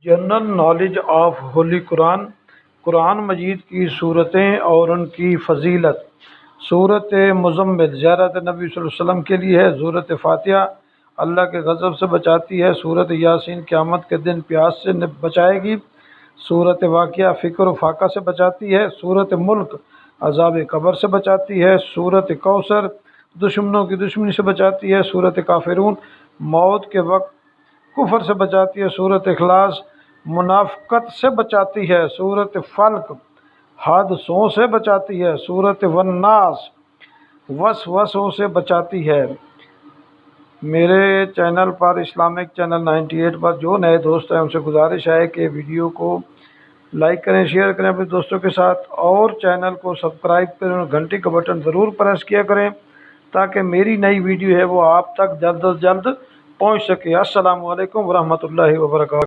General knowledge of holy Quran. Quran Majeed की सूरतें और उनकी फजीलत। सूरत मुज़म्मिल ज़ियारत नबी सल्लल्लाहु अलैहि वसल्लम के लिए है। सूरत फातिहा अल्लाह के गज़ब से बचाती है। सूरत यासीन क़यामत के दिन प्यास से बचाएगी। सूरत वाक़िया फ़िक्र फाका से बचाती है। सूरत मुल्क अज़ाब कब्र से बचाती है। सूरत कौसर दुश्मनों की दुश्मनी से बचाती है। सूरत काफ़िरून मौत के वक्त कुफर से बचाती है। सूरत इखलास मुनाफ़क़त से बचाती है। सूरत फ़ल्क हादसों से बचाती है। सूरत वन्नास वसवसों से बचाती है। मेरे चैनल पर इस्लामिक चैनल 98 पर जो नए दोस्त हैं उनसे गुजारिश है कि वीडियो को लाइक करें, शेयर करें अपने दोस्तों के साथ और चैनल को सब्सक्राइब करें और घंटी का बटन ज़रूर प्रेस किया करें ताकि मेरी नई वीडियो है वो आप तक जल्द अज जल्द पहुँच सके। अस्सलामु अलैकुम वरहमतुल्लाहि वबरकातुहू।